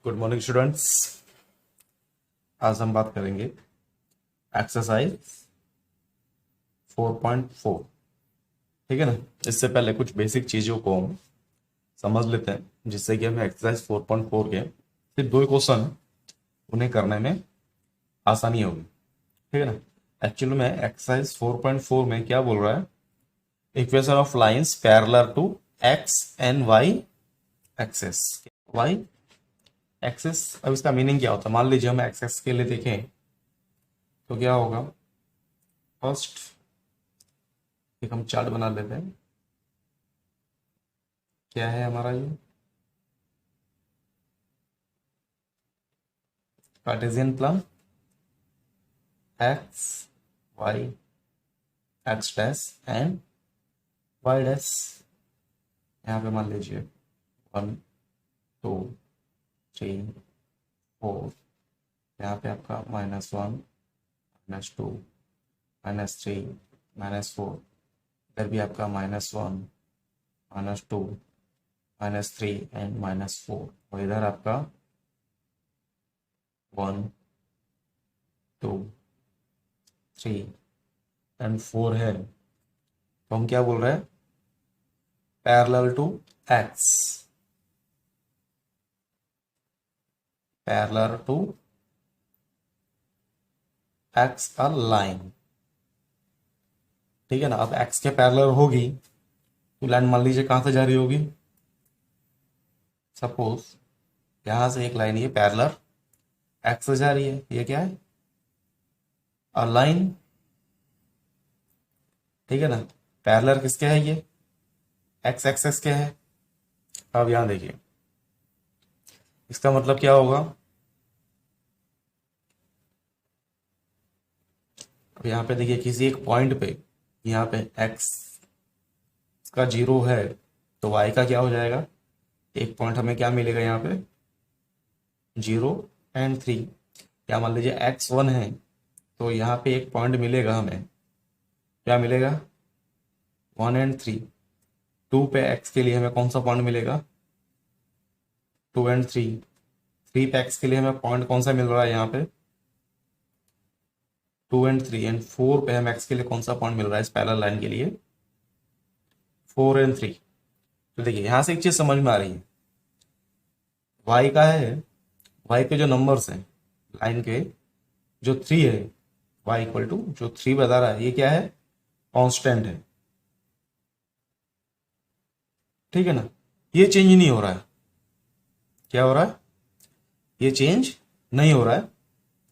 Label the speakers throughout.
Speaker 1: Good morning students. आज हम बात करेंगे एक्सरसाइज 4.4। ठीक है ना। इससे पहले कुछ बेसिक चीज़ों को हम समझ लेते हैं जिससे कि हमें एक्सरसाइज 4.4 के सिर्फ दो क्वेश्चन उन्हें करने में आसानी होगी। ठीक है ना। एक्चुअली में एक्सरसाइज 4.4 में क्या बोल रहा है, equation of lines parallel to X and Y axes. Y axes, अब इसका मीनिंग क्या होता है। मान लीजिए हम एक्सेस के लिए देखें तो क्या होगा। फर्स्ट एक हम चार्ट बना लेते हैं। क्या है हमारा ये Cartesian plan, X Y X dash and Y dash. यहाँ पे मान लीजिए 1 2 3 4, यहाँ पे आपका -1 -2 -3 -4, इधर भी आपका -1 -2 -3 एंड -4, और इधर आपका 1 2 3 एंड 4 है। तो हम क्या बोल रहे हैं, parallel to X, parallel to X a line. ठीक है ना। अब एक्स के पैरेलल होगी तो लाइन मान लीजिए कहां से जा रही होगी। सपोज यहां से एक लाइन ये पैरेलल एक्स से जा रही है। ये क्या है, अ लाइन। ठीक है ना। पैरेलल किसके है, ये एक्स एक्सेस के है। अब यहां देखिए इसका मतलब क्या होगा। अब यहाँ पे देखिए किसी एक पॉइंट पे, यहाँ पे एक्स का 0 है तो वाई का क्या हो जाएगा। एक पॉइंट हमें क्या मिलेगा यहाँ पे, 0 और 3। या मान लीजिए x1 है तो यहाँ पे एक पॉइंट मिलेगा हमें, क्या मिलेगा 1 और 3। 2 पे x के लिए हमें कौन सा पॉइंट मिलेगा, 2 और 3। 3 पे x के लिए हमें पॉइंट कौन सा मिल रहा है यहाँ पे, 2 और 3। एंड 4 पे हम x के लिए कौन सा पॉइंट मिल रहा है इस पैरेलल लाइन के लिए, 4 और 3। तो देखिए यहाँ से एक चीज समझ में आ रही है, y का है, y के जो नंबर्स हैं लाइन के, जो 3 है, y इक्वल टू जो 3 बता रहा है ये क्या है, कांस्टेंट है। ठीक है ना। ये चेंज नहीं हो रहा है। क्या हो रहा है, ये चेंज नहीं हो रहा है।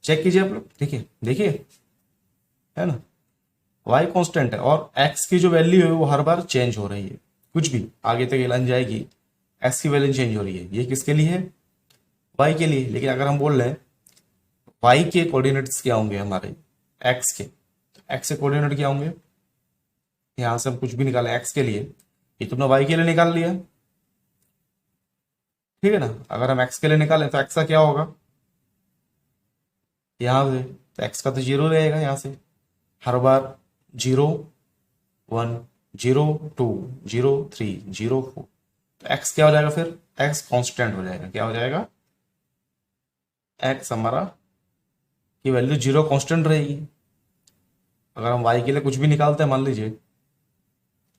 Speaker 1: चेक कीजिए आप लोग, देखिए देखिए, है ना। y कांस्टेंट है और x की जो वैल्यू है वो हर बार चेंज हो रही है। कुछ भी आगे तक ये लाइन जाएगी x की वैल्यू चेंज हो रही है। ये किसके लिए है, y के लिए। लेकिन अगर हम बोल रहे हैं y के कोऑर्डिनेट्स क्या होंगे हमारे, x के, तो x के कोऑर्डिनेट क्या होंगे। यहां से हम कुछ भी निकाले x के लिए, ये तुमने y के लिए निकाल लिया। ठीक है ना। अगर हम x के लिए निकालें तो x का क्या होगा, यहां से तो x का तो 0 रहेगा यहां से हर बार। 0 1 0 2 0 3 0 4, तो x क्या हो जाएगा फिर, x कांस्टेंट हो जाएगा। क्या हो जाएगा, x हमारा की वैल्यू 0 कांस्टेंट रहेगी। अगर हम y के लिए कुछ भी निकालते हैं, मान लीजिए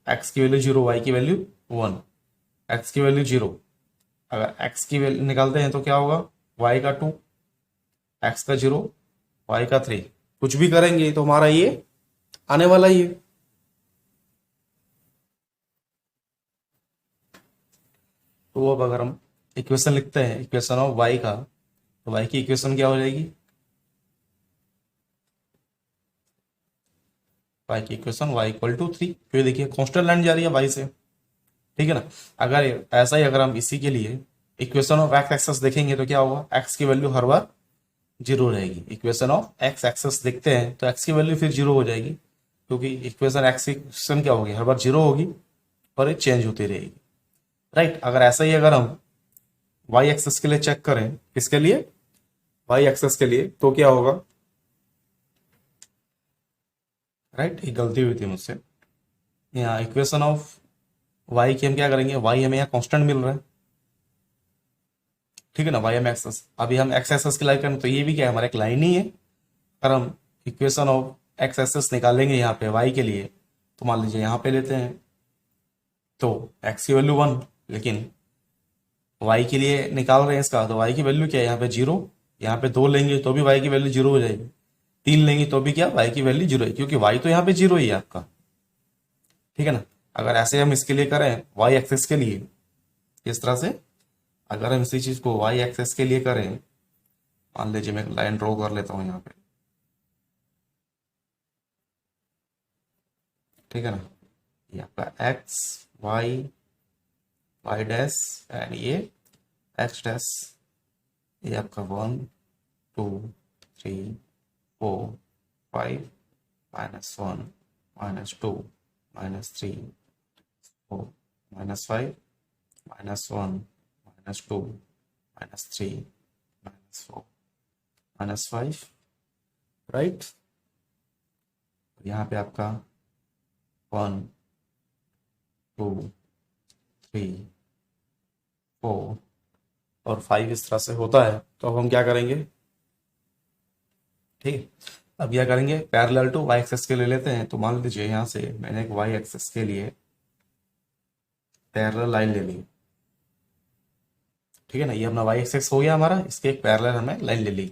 Speaker 1: x की वैल्यू 0, y की वैल्यू 1, x की वैल्यू 0। अगर x की वैल्यू निकालते हैं तो क्या होगा, y का 2, x का 0, y का 3। कुछ भी करेंगे तो हमारा ये आने वाला ही है। तो अब अगर हम इक्वेशन लिखते हैं, इक्वेशन ऑफ y का, तो y की इक्वेशन क्या हो जाएगी, y की इक्वेशन y इक्वल टू 3। फिर देखिए कांस्टेंट लाइन जा रही है y से। ठीक है ना। अगर ऐसा ही अगर हम इसी के लिए इक्वेशन ऑफ एक्स एक्सेस देखेंगे तो क्या होगा, x की वैल्यू हर बार 0 रहेगी। इक्वेशन ऑफ एक्स एक्सेस देखते हैं तो x की वैल्यू फिर 0 हो जाएगी, क्योंकि इक्वेशन एक्स की इक्वेशन क्या होगी, हर बार 0 होगी और ये चेंज होती रहेगी। राइट। अगर ऐसा ही अगर हम y एक्सेस के लिए चेक करें, किसके लिए, y एक्सेस के लिए, तो क्या होगा। राइट। एक गलती हुई थी मुझसे, यहाँ इक्वेशन ऑफ y की हम क्या करेंगे, y हमें यहाँ कांस्टेंट मिल रहा है। ठीक है ना, वाई एम एक्सेस। अभी हम एक्स एक्सेस की लाइन करें तो ये भी क्या है, हमारा एक लाइन ही है। अगर हम इक्वेशन ऑफ एक्स एक्सेस निकालेंगे यहाँ पे वाई के लिए, तो मान लीजिए यहाँ पे लेते हैं तो एक्स की वैल्यू 1, लेकिन वाई के लिए निकाल रहे हैं इसका, तो वाई की वैल्यू क्या है यहाँ पे 0। यहाँ पे 2 लेंगे तो भी वाई की वैल्यू 0 हो जाएगी, 3 लेंगे तो भी क्या वाई की वैल्यू 0 है, क्योंकि वाई तो यहाँ पे 0 ही है आपका। ठीक है ना। अगर ऐसे हम इसके लिए करें वाई एक्सेस के लिए, इस तरह से अगर हम इसी चीज को वाई एक्सेस के लिए करें, मान लीजिए मैं एक लाइन ड्रॉ कर लेता हूँ यहाँ पे। ठीक है ना, ये आपका X Y Y dash and ये एक्स डैश, ये आपका 1 2 3 4 5 -1 -2 -3 4 -5 -1 -2 -3 -4 -5, राइट। यहाँ पे आपका 1 2 3 4 और 5 इस तरह से होता है। तो अब हम क्या करेंगे, ठीक है, अब क्या करेंगे, पैरेलल टू वाई एक्सेस के ले लेते हैं। तो मान लीजिए यहाँ से मैंने एक वाई एक्सेस के लिए पैरेलल लाइन ले ली। ठीक है ना, ये अपना वाई एक्सेस हो गया हमारा, इसके एक पैरेलल हमने लाइन ले ली।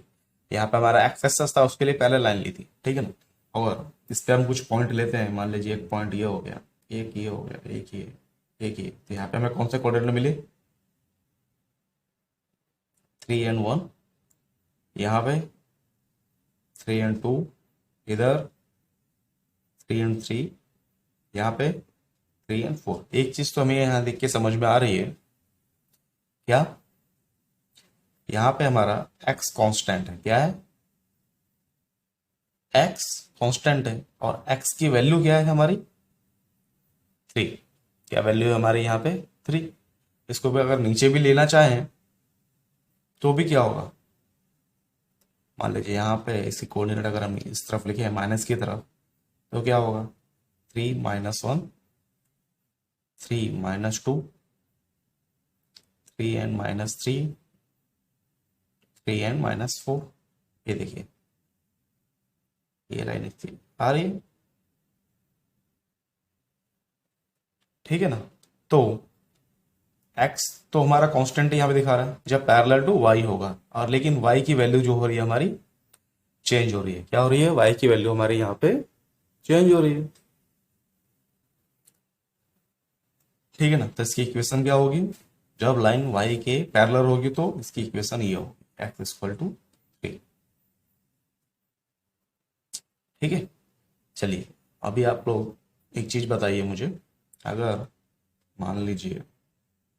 Speaker 1: यहाँ पे हमारा एक्स एक्सेस था, उसके लिए पैरेलल लाइन ली थी। ठीक है ना, और इस पे हम कुछ पॉइंट लेते हैं। मान लीजिए एक पॉइंट ये हो गया, एक ये हो गया, एक ये। तो यहाँ पे हमें कौन से कोऑर्डिनेट मिले, 3 and 1, यहाँ पे 3 and 2, इधर 3 and 3, यहाँ पे 3 and 4। एक चीज तो हमें यहाँ देख के समझ में आ रही है, क्या, यहाँ पे हमारा x कांस्टेंट है। क्या है, x कांस्टेंट है, और x की वैल्यू क्या है हमारी 3। क्या वैल्यू है हमारी यहाँ पे 3। इसको भी अगर नीचे भी लेना चाहें तो भी क्या होगा, मान लीजिए यहाँ पे इसकी कोऑर्डिनेट अगर हम इस तरफ लिखे हैं माइनस की तरफ, तो क्या होगा 3 -1 3 -2 3 and -3 3 and -4। ये देखिए ये लाइन इतनी आ रही है। ठीक है ना, तो x तो हमारा कांस्टेंट यहाँ पे दिखा रहा है जब पैरेलल टू y होगा, और लेकिन y की वैल्यू जो हो रही है हमारी चेंज हो रही है। क्या हो रही है, y की वैल्यू हमारी यहाँ पे चेंज हो रही है। ठीक है ना, तो इसकी इक्वेशन क्या होगी, जब लाइन y के पैरेलल होगी तो इसकी इक्वेशन ये होगी x = 3। ठीक है, चलिए अभी आप लोग एक चीज बताइए मुझे, अगर मान लीजिए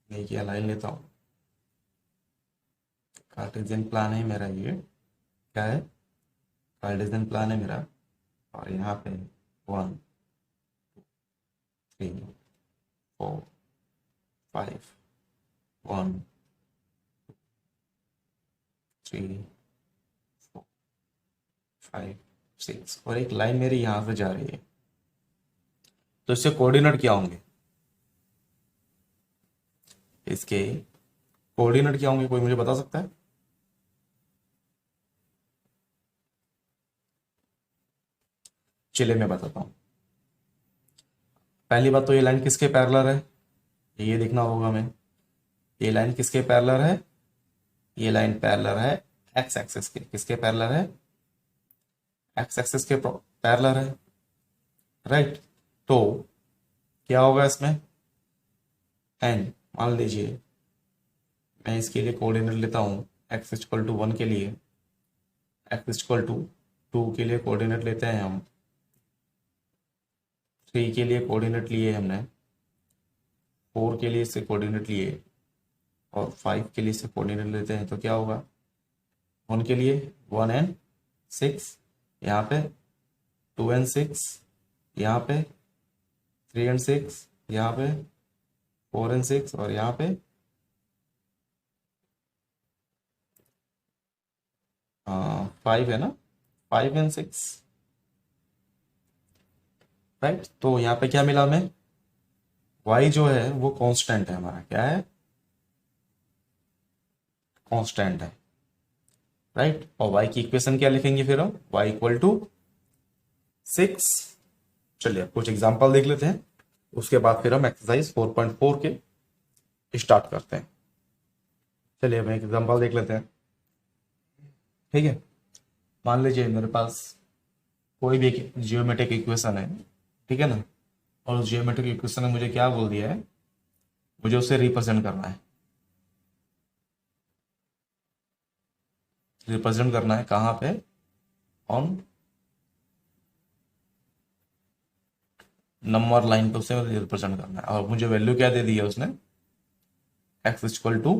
Speaker 1: मैं क्या लाइन लेता हूँ, कार्टेशियन प्लान है मेरा, ये क्या है, कार्टेशियन प्लान है मेरा, और यहाँ पे 1 3 4 5 1 3 4 5 6, और एक लाइन मेरी यहाँ से जा रही है। तो इससे कोऑर्डिनेट क्या होंगे, इसके कोऑर्डिनेट क्या होंगे, कोई मुझे बता सकता है। चलिए मैं बताता हूँ। पहली बात तो ये लाइन किसके पैरेलल है, ये देखना होगा हमें। ये लाइन किसके पैरेलल है, ये लाइन पैरेलल है एक्स एक्सिस के। किसके पैरेलल है, एक्स एक्सिस के पैरेलल है, राइट। तो क्या होगा इसमें, एंड मान लीजिए मैं इसके लिए कोऑर्डिनेट लेता हूँ x = 1 के लिए, x = 2 के लिए कोऑर्डिनेट लेते हैं हम, 3 के लिए कोऑर्डिनेट लिए हमने, 4 के लिए इससे कोऑर्डिनेट लिए, और 5 के लिए इससे कोऑर्डिनेट लेते हैं। तो क्या होगा, 1 के लिए 1 and 6, यहाँ पे 2 and 6, यहाँ पे 3 and 6, यहाँ पे 4 and 6, और यहाँ पे 5 है ना, 5 and 6, राइट। तो यहाँ पे क्या मिला हमें, y जो है वो कांस्टेंट है हमारा। क्या है, कांस्टेंट है, राइट। और y की इक्वेशन क्या लिखेंगे फिर हम, y इक्वल टू 6। चलिए कुछ एग्जांपल देख लेते हैं, उसके बाद फिर हम एक्सरसाइज 4.4 के स्टार्ट करते हैं। चलिए हम एक एग्जांपल देख लेते हैं, ठीक है। मान लीजिए मेरे पास कोई भी एक जियोमेट्रिक इक्वेशन है, ठीक है ना, और उस जियोमेट्रिक इक्वेशन ने मुझे क्या बोल दिया है, मुझे उसे रिप्रेजेंट करना है। रिप्रेजेंट करना है कहाँ पे, ऑन नंबर लाइन पे उसे रिप्रेजेंट करना है। और मुझे वैल्यू क्या दे दी है उसने, x इक्वल टू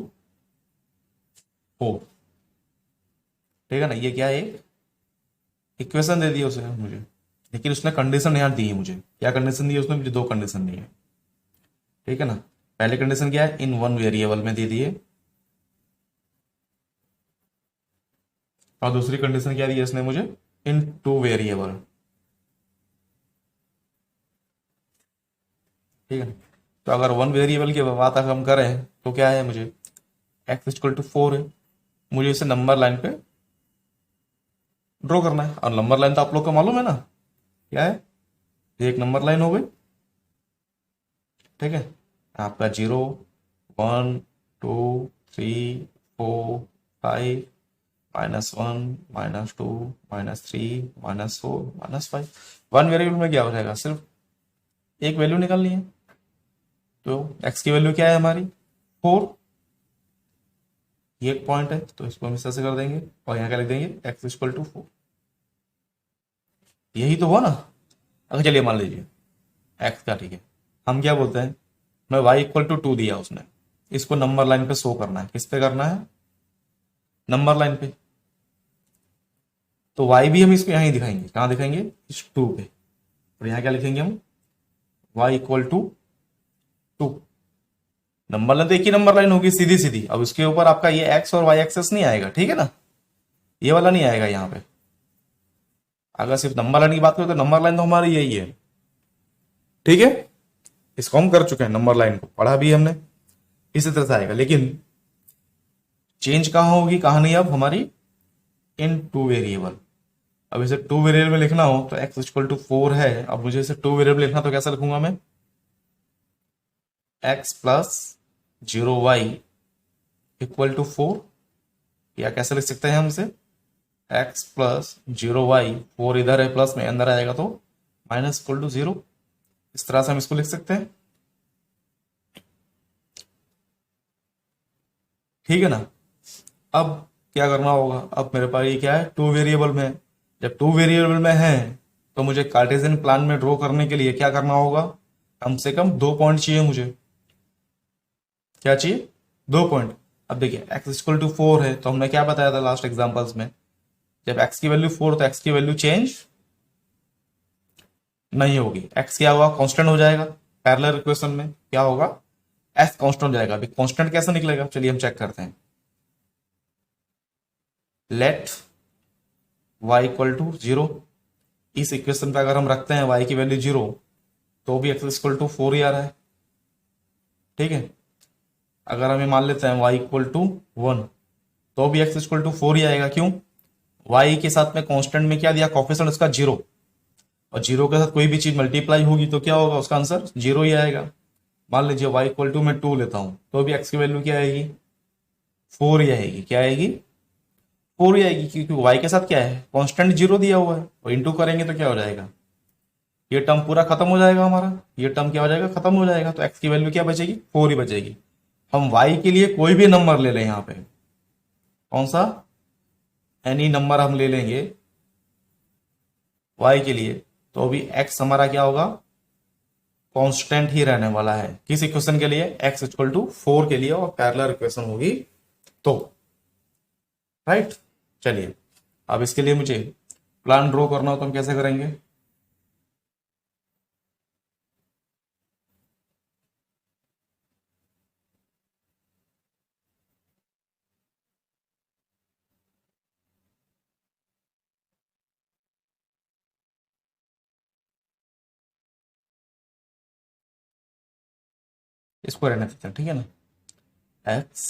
Speaker 1: 4, ठीक है ना। ये क्या है, एक इक्वेशन दे दी है उसने मुझे, लेकिन उसने कंडीशन यहाँ दी है मुझे। क्या कंडीशन दी है उसने मुझे, दो कंडीशन दी है, ठीक है ना। पहले कंडीशन क्या है, इन वन वेरिएबल में दे दी है, और दूसरी कंडीशन क्या दी है इसने मुझे, इन टू वेरिएबल, ठीक है। तो अगर वन वेरिएबल की बात अगर हम करें तो क्या है, मुझे x इक्वल टू 4 है, मुझे इसे नंबर लाइन पे ड्रॉ करना है। और नंबर लाइन तो आप लोग को मालूम है ना, क्या है, ये एक नंबर लाइन हो गई, ठीक है। आपका 0 1 2 3 4 5 -1 -2 -3 -4 -5। वन वेरिएबल में क्या हो जाएगा, सिर्फ एक वैल्यू निकालनी है। तो x की वैल्यू क्या है हमारी, 4, ये एक पॉइंट है, तो इसको हम इस तरह से कर देंगे, और यहाँ क्या लिख देंगे, x इक्वल टू 4। यही तो हुआ ना। अगर चलिए मान लीजिए x का, ठीक है, हम क्या बोलते हैं, मैं y इक्वल टू 2 दिया उसने, इसको नंबर लाइन पे शो करना है। किस पे करना है, नंबर लाइन पे। तो y भी हम इसको यहीं दिखाएंगे, कहाँ दिखाएंगे, इस 2 पे। और यहाँ क्या लिखेंगे हम, y equal to 2। Number line तो एक ही नंबर लाइन होगी, सीधी सीधी। अब इसके ऊपर आपका ये x और y एक्सेस नहीं आएगा, ठीक है ना, ये वाला नहीं आएगा यहाँ पे। अगर सिर्फ नंबर लाइन की बात करें तो नंबर लाइन तो हमारी यही है, ठीक है। इसको हम कर चुके हैं, नंबर लाइन को पढ़ा भी हमने, इसी तरह से आएगा। लेकिन चेंज कहाँ होगी, कहाँ नहीं, अब हमारी इन टू वेरिएबल। अब इसे टू वेरिएबल में लिखना हो तो x इक्वल टू 4 है, अब मुझे इसे टू वेरिएबल लिखना तो कैसे लिखूंगा मैं, x plus 0y equal to 4, या कैसे लिख सकते हैं हम इसे, x प्लस 0y, 4 इधर है प्लस में, अंदर आएगा तो माइनस इक्वल टू 0। इस तरह से हम इसको लिख सकते हैं, ठीक है ना। अब क्या करना होगा, अब मेरे पास ये क्या है, टू वेरिएबल में है। जब टू वेरिएबल में है तो मुझे कार्टेशियन प्लान में ड्रॉ करने के लिए क्या करना होगा, कम से कम 2 पॉइंट चाहिए मुझे। क्या चाहिए, 2 पॉइंट। अब देखिए x इक्वल टू 4 है, तो हमने क्या बताया था लास्ट एग्जांपल्स में, जब x की वैल्यू 4 तो x की वैल्यू चेंज नहीं होगी। x क्या होगा, कांस्टेंट हो जाएगा। पैरेलल इक्वेशन में क्या होगा, x कांस्टेंट हो जाएगा। अभी कांस्टेंट कैसे निकलेगा, चलिए हम चेक करते हैं। लेट y इक्वल टू 0, इस इक्वेशन पे अगर हम रखते हैं y की वैल्यू 0, तो भी x इक्वल टू 4 ही आ रहा है, ठीक है। अगर हमें मान लेते हैं y इक्वल टू 1, तो भी x इक्वल टू 4 ही आएगा। क्यों, y के साथ में कांस्टेंट में क्या दिया, कोफिशिएंट उसका 0, और 0 के साथ कोई भी चीज मल्टीप्लाई होगी तो क्या होगा, उसका आंसर 0 ही आएगा। मान लीजिए y इक्वल टू मैं 2 लेता हूं, तो भी x की वैल्यू क्या आएगी, 4 ही आएगी। क्या आएगी, 4 ही आएगी, क्योंकि y के साथ क्या है, कांस्टेंट 0 दिया हुआ है, और इंटू करेंगे तो क्या हो जाएगा, ये टर्म पूरा खत्म हो जाएगा हमारा। ये टर्म क्या हो जाएगा, खत्म हो जाएगा। तो x की वैल्यू क्या बचेगी, 4 ही बचेगी। हम y के लिए कोई भी नंबर ले लें, यहाँ पे कौन सा, एनी नंबर हम ले लेंगे y के लिए, तो अभी x हमारा क्या होगा, कांस्टेंट ही रहने वाला है। किस इक्वेशन के लिए, x इक्वल टू 4 के लिए, और पैरेलल इक्वेशन होगी तो, राइट। चलिए अब इसके लिए मुझे प्लान ड्रॉ करना हो तो हम कैसे करेंगे, इसको रहने देते हैं, ठीक है ना। x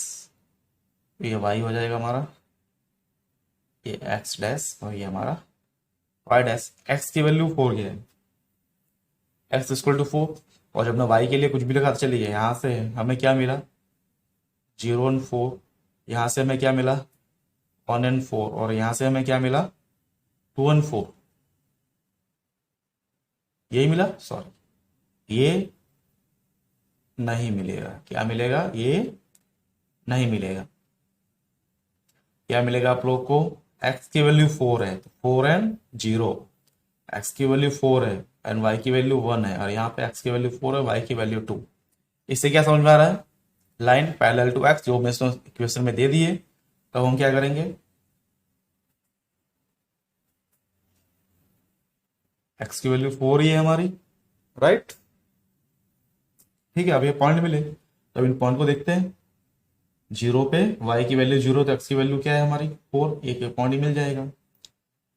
Speaker 1: तो ये y हो जाएगा हमारा, ये x डैश और ये हमारा y डैश। x की वैल्यू 4 है, x इक्वल टू 4। और जब मैं y के लिए कुछ भी लिखा तो चलिए यहाँ से हमें क्या मिला 0 एंड 4, यहाँ से हमें क्या मिला 1 एंड 4, और यहाँ से हमें क्या मिला 2 एंड 4, यही मिला। सॉरी, ये नहीं मिलेगा। क्या मिलेगा? ये नहीं मिलेगा। क्या मिलेगा आप लोग को? x की वैल्यू 4 है तो 4 एंड 0, x की वैल्यू 4 है एंड y की वैल्यू 1 है, और यहाँ पे x की वैल्यू 4 है, y की वैल्यू 2। इससे क्या समझ में आ रहा है? लाइन पैरेलल टू x जो मैं इक्वेशन में दे दिए, तो हम क्या करेंगे, x की वैल्यू 4 ही है हमारी, राइट। ठीक है, अब ये पॉइंट मिले तो इन पॉइंट को देखते हैं। 0 पे y की वैल्यू 0 तो x की वैल्यू क्या है हमारी 4, एक पॉइंट ही मिल जाएगा।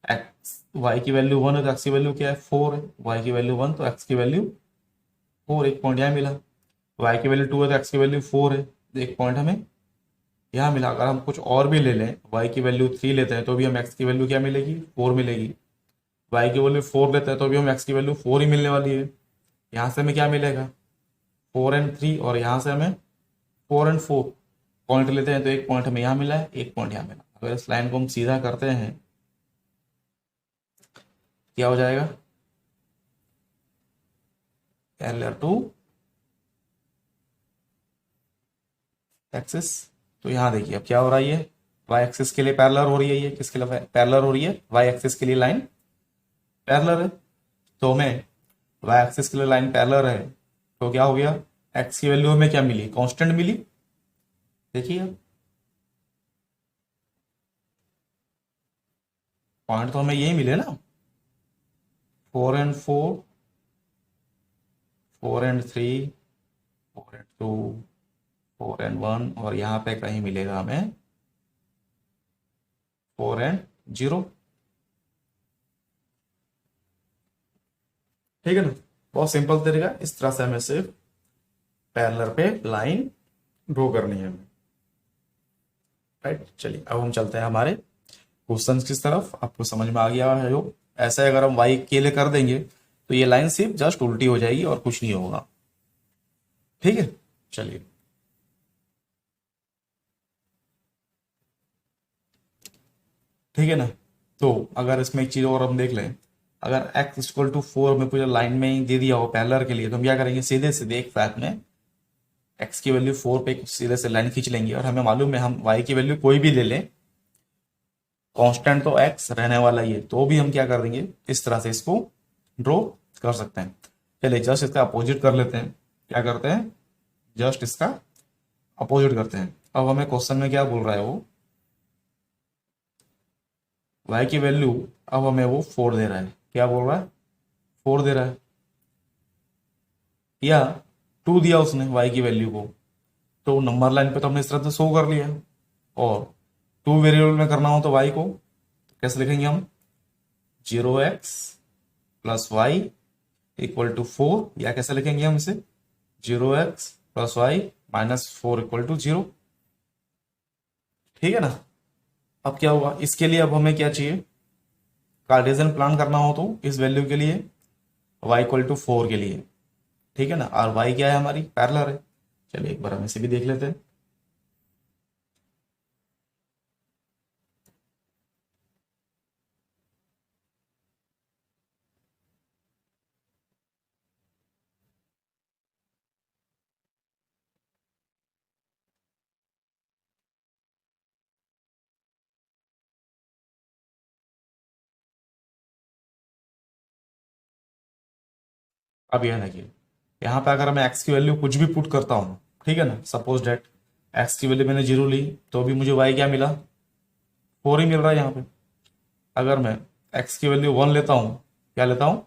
Speaker 1: x y की वैल्यू 1 है तो x की वैल्यू क्या है 4 है, y की वैल्यू 1 तो x की वैल्यू 4, एक पॉइंट यहाँ मिला। y की वैल्यू 2 है तो x की वैल्यू 4 है, तो एक पॉइंट हमें यहाँ मिला। अगर हम कुछ और भी ले लें, y की वैल्यू 3 लेते हैं तो भी हम x की वैल्यू क्या मिलेगी 4 मिलेगी। y की वैल्यू 4 लेते हैं तो भी हम x की वैल्यू 4 ही मिलने वाली है। यहाँ से हमें क्या मिलेगा 4 एंड 3, और यहाँ से हमें 4 एंड 4 पॉइंट लेते हैं तो एक पॉइंट हमें यहाँ मिला है, एक पॉइंट यहाँ मिला। अगर इस लाइन को हम सीधा करते हैं क्या हो जाएगा, पैरेलल टू एक्सिस। तो यहाँ देखिए अब क्या हो रहा है, ये y एक्सिस के लिए पैरेलल हो रही है। ये किसके लिए पैरेलल हो रही है? y एक्सिस के लिए लाइन पैरेलल है। तो हमें y एक्सिस के लिए लाइन पैरेलल है तो क्या हो गया, x की वैल्यू हमें क्या मिली, कांस्टेंट मिली। देखिए पॉइंट तो हमें यही मिले ना, 4 एंड 4, 4 एंड 3, 4 एंड 2, 4 एंड 1, और यहाँ पे कहीं मिलेगा हमें 4 एंड 0। ठीक है ना, बहुत सिंपल तरीका। इस तरह से हमें सिर्फ पैरेलल पे लाइन ड्रॉ करनी है, राइट। चलिए अब हम चलते हैं हमारे क्वेश्चंस की तरफ। आपको समझ में आ गया है जो ऐसे अगर हम y के लिए कर देंगे तो ये लाइन सिर्फ जस्ट उल्टी हो जाएगी और कुछ नहीं होगा। ठीक है, चलिए ठीक है ना। तो अगर इसमें एक चीज और हम देख लें, अगर x इक्वल टू 4 हमें पूरा लाइन में ही दे दिया हो पैरेलल के लिए, तो हम क्या करेंगे, सीधे सीधे एक फ्लैट में x की वैल्यू 4 पे सीधे से लाइन खींच लेंगे। और हमें मालूम है हम y की वैल्यू कोई भी ले लें, कांस्टेंट तो x रहने वाला ही है, तो भी हम क्या कर देंगे, इस तरह से इसको ड्रॉ कर सकते हैं। चलिए जस्ट इसका अपोजिट कर लेते हैं। क्या करते हैं, जस्ट इसका अपोजिट करते हैं। अब हमें क्वेश्चन में क्या बोल रहा है वो, y की वैल्यू अब हमें वो 4 दे रहा है। क्या बोल रहा है, 4 दे रहा है, या 2 दिया उसने y की वैल्यू को। तो नंबर लाइन पे तो हमने इस तरह से शो कर लिया, और 2 वेरिएबल में करना हो तो y को तो कैसे लिखेंगे हम, 0x plus Y equal to 4, या कैसे लिखेंगे हम इसे, 0x plus Y minus 4 equal to 0। ठीक है ना। अब क्या होगा, इसके लिए अब हमें क्या चाहिए, कार्टेशियन प्लान करना हो तो इस वैल्यू के लिए y इक्वल टू 4 के लिए। ठीक है ना, और y क्या है हमारी पैरेलल है। चलिए एक बार हम इसे भी देख लेते हैं। अब यह देखिए, यहाँ पे अगर मैं x की वैल्यू कुछ भी पुट करता हूँ, ठीक है ना, सपोज डेट x की वैल्यू मैंने 0 ली तो भी मुझे y क्या मिला, 4 ही मिल रहा है यहाँ पे। अगर मैं x की वैल्यू 1 लेता हूँ, क्या लेता हूँ,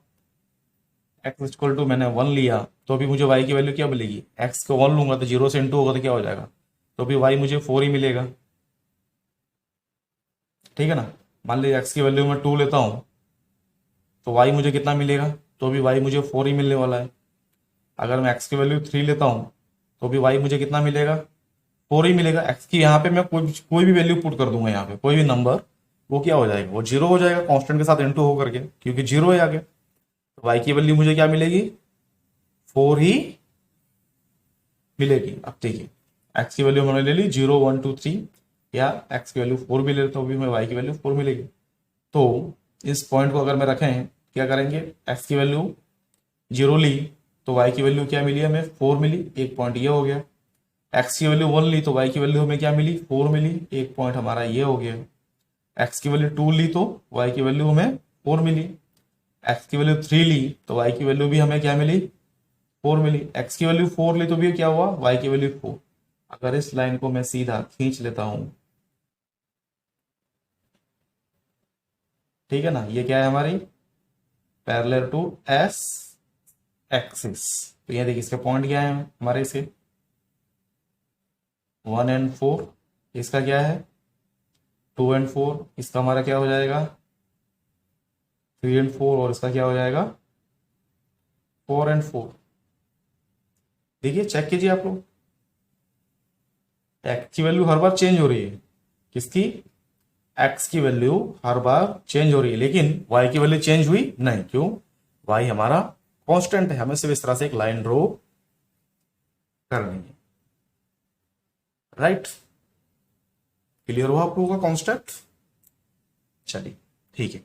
Speaker 1: x इक्वल टू मैंने 1 लिया तो भी मुझे y की वैल्यू क्या मिलेगी, x को 1 लूंगा तो 0 से इंटू होगा तो क्या हो जाएगा, तो भी y मुझे 4 ही मिलेगा। ठीक है ना। मान लीजिए x की वैल्यू मैं 2 लेता हूँ तो y मुझे कितना मिलेगा, तो भी y मुझे 4 ही मिलने वाला है। अगर मैं x की वैल्यू 3 लेता हूँ तो भी y मुझे कितना मिलेगा, 4 ही मिलेगा। एक्स की यहाँ पे मैं कोई भी वैल्यू पुट कर दूंगा, यहाँ पे कोई भी नंबर, वो क्या हो जाएगा, वो 0 हो जाएगा कांस्टेंट के साथ इनटू होकर के, क्योंकि 0 है आगे। तो वाई की वैल्यू मुझे क्या मिलेगी, 4 ही मिलेगी। अब देखिए एक्स की वैल्यू मैंने ले ली 0 1 2 3, या एक्स की वैल्यू 4 भी ले लेता हूँ, भी मैं वाई की वैल्यू 4 मिलेगी। तो इस पॉइंट को अगर मैं रखें, क्या करेंगे, एक्स की वैल्यू 0 ली तो वाई की वैल्यू क्या मिली हमें, 4 मिली, एक पॉइंट ये हो गया। एक्स की वैल्यू 1 ली तो वाई की वैल्यू हमें क्या मिली, 4 मिली, एक पॉइंट हमारा ये हो गया। एक्स की वैल्यू 2 ली तो वाई की वैल्यू हमें 4 मिली। एक्स की वैल्यू 3 ली तो वाई की वैल्यू भी हमें क्या मिली, 4 मिली। एक्स की वैल्यू 4 ली तो भी क्या हुआ, वाई की वैल्यू 4। अगर इस लाइन को मैं सीधा खींच लेता हूं, ठीक है ना, ये क्या है हमारी पैरेलल टू एस एक्सिस। तो ये देखिए इसके पॉइंट क्या है हमारे, इसके 1 एंड 4, इसका क्या है 2 एंड 4, इसका हमारा क्या हो जाएगा 3 एंड 4, और इसका क्या हो जाएगा 4 एंड 4। देखिए चेक कीजिए आप लोग, एक्स की वैल्यू हर बार चेंज हो रही है, किसकी, एक्स की वैल्यू हर बार चेंज हो रही है, लेकिन वाई की वैल्यू चेंज हुई नहीं, क्यों, वाई हमारा कांस्टेंट है। हमें सिर्फ इस तरह से एक लाइन ड्रॉ करनी है, राइट। क्लियर हुआ आप लोगों का कॉन्सेप्ट, चलिए ठीक है।